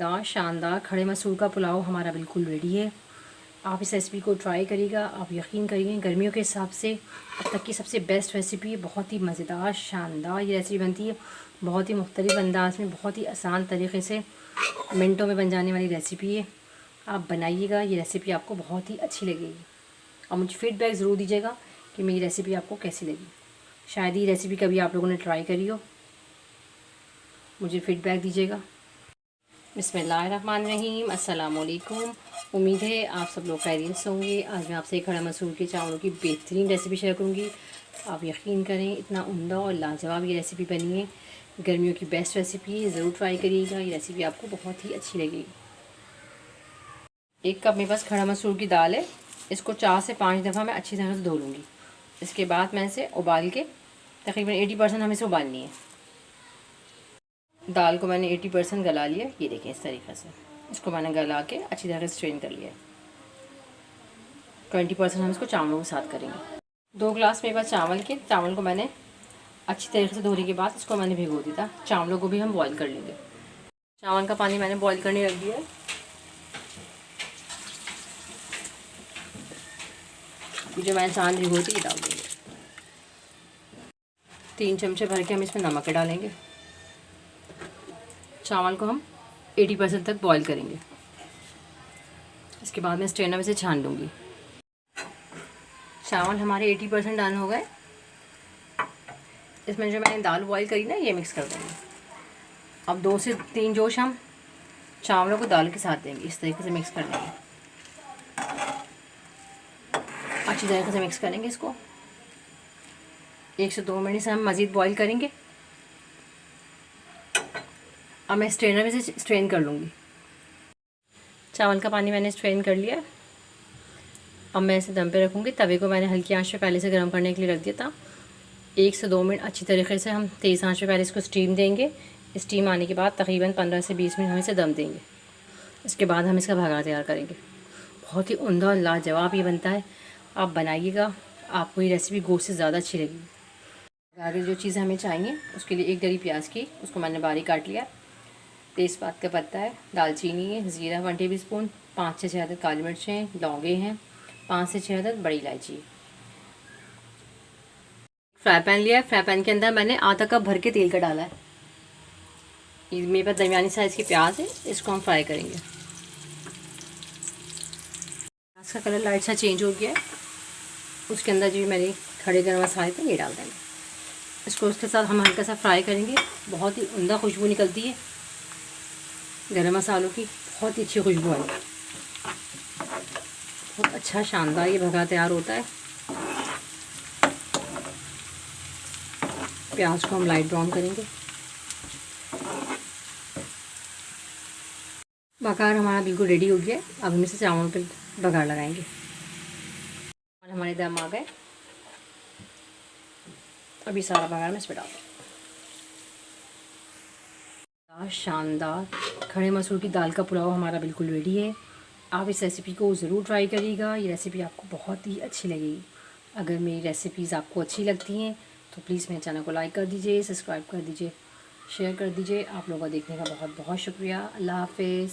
मज़ेदार शानदार खड़े मसूर का पुलाव हमारा बिल्कुल रेडी है। आप इस रेसिपी को ट्राई करिएगा, आप यकीन करिए गर्मियों के हिसाब से अब तक की सबसे बेस्ट रेसिपी है। बहुत ही मज़ेदार शानदार ये रेसिपी बनती है, बहुत ही मुख्तलिफ अंदाज में, बहुत ही आसान तरीके से मिनटों में बन जाने वाली रेसिपी है। आप बनाइएगा, ये रेसिपी आपको बहुत ही अच्छी लगेगी और मुझे फ़ीडबैक ज़रूर दीजिएगा कि मेरी रेसिपी आपको कैसी लगी। शायद ये रेसिपी कभी आप लोगों ने ट्राई करी हो, मुझे फ़ीडबैक दीजिएगा। बिस्मिल्लाहिर्रहमानिर्रहीम, अस्सलाम वालेकुम। उम्मीद है आप सब लोग खैरियत से होंगे। आज मैं आपसे खड़ा मसूर के चावलों की बेहतरीन रेसिपी शेयर करूंगी। आप यकीन करें इतना उम्दा और लाजवाब ये रेसिपी बनी है, गर्मियों की बेस्ट रेसिपी है। ज़रूर ट्राई करिएगा, ये रेसिपी आपको बहुत ही अच्छी लगेगी। 1 कप मेरे पास खड़ा मसूर की दाल है, इसको 4 से 5 दफ़ा मैं अच्छी तरह से धो लूँगी। इसके बाद मैं इसे उबाल के तकरीबन 80% हमें इसे उबालनी है। दाल को मैंने 80% गला लिया, ये देखें इस तरीक़े से। इसको मैंने गला के अच्छी तरह से स्ट्रेन कर लिया। 20% हम इसको चावलों के साथ करेंगे। 2 गिलास मेरे पास चावल को मैंने अच्छी तरीके से धोने के बाद इसको मैंने भिगो दिया था। चावलों को भी हम बॉईल कर लेंगे। चावल का पानी मैंने बॉईल करने रख दिया है। जो मैंने चावल भिगो थी डाल देंगे। 3 चमचे भर के हम इसमें नमक डालेंगे। चावल को हम 80% तक बॉईल करेंगे। इसके बाद मैं स्ट्रेनर में से छान लूँगी। चावल हमारे 80% डन हो गए। इसमें जो मैंने दाल बॉईल करी ना, ये मिक्स कर देंगे। अब 2 से 3 जोश हम चावलों को दाल के साथ देंगे। इस तरीके से मिक्स कर देंगे, अच्छी तरीके से मिक्स करेंगे इसको। 1 से 2 मिनट से हम मज़ीद बॉईल करेंगे। अब मैं स्ट्रेनर में से स्ट्रेन कर लूँगी। चावल का पानी मैंने स्ट्रेन कर लिया। अब मैं इसे दम पे रखूँगी। तवे को मैंने हल्की आंच पे पहले से गर्म करने के लिए रख दिया था। 1 से 2 मिनट अच्छी तरीके से हम तेज़ आंच पे पहले इसको स्टीम देंगे। स्टीम आने के बाद तकरीबन 15 से 20 मिनट हम इसे दम देंगे। इसके बाद हम इसका भगा तैयार करेंगे। बहुत ही उम्दा और लाजवाब ये बनता है। आप बनाइएगा, आपको ये रेसिपी गोश्त से ज़्यादा अच्छी लगेगी। आगे जो चीज़ें हमें चाहिए उसके लिए 1 गरी प्याज की, उसको मैंने बारीक काट लिया। तेज़पात का पत्ता है, दालचीनी है, ज़ीरा 1 टेबल स्पून, 5 से 6 अदद काली मिर्चें, लौंगे हैं, 5 से 6 अदद बड़ी इलायची। फ्राई पैन लिया है। फ्राई पैन के अंदर मैंने आधा कप भर के तेल का डाला है। ये मेरे पास दरमियानी साइज़ के प्याज है, इसको हम फ्राई करेंगे। प्याज का कलर लाइट सा चेंज हो गया है। उसके अंदर जो मैंने खड़े गरम मसाले थे ये डाल देंगे। इसको उसके साथ हम हल्का सा फ्राई करेंगे। बहुत ही उम्दा खुशबू निकलती है गरम मसालों की, बहुत ही अच्छी खुशबू है। बहुत अच्छा शानदार ये भगा तैयार होता है। प्याज को हम लाइट ब्राउन करेंगे। बघार हमारा बिल्कुल रेडी हो गया है। अब हम इसे चावल पर बघार लगाएंगे और हमारे दम आ गए। अभी सारा बघार मैं इसमें डाल दूँ। शानदार खड़े मसूर की दाल का पुलाव हमारा बिल्कुल रेडी है। आप इस रेसिपी को ज़रूर ट्राई करिएगा, ये रेसिपी आपको बहुत ही अच्छी लगेगी। अगर मेरी रेसिपीज़ आपको अच्छी लगती हैं तो प्लीज़ मेरे चैनल को लाइक कर दीजिए, सब्सक्राइब कर दीजिए, शेयर कर दीजिए। आप लोगों का देखने का बहुत बहुत शुक्रिया। अल्लाह हाफ़िज़।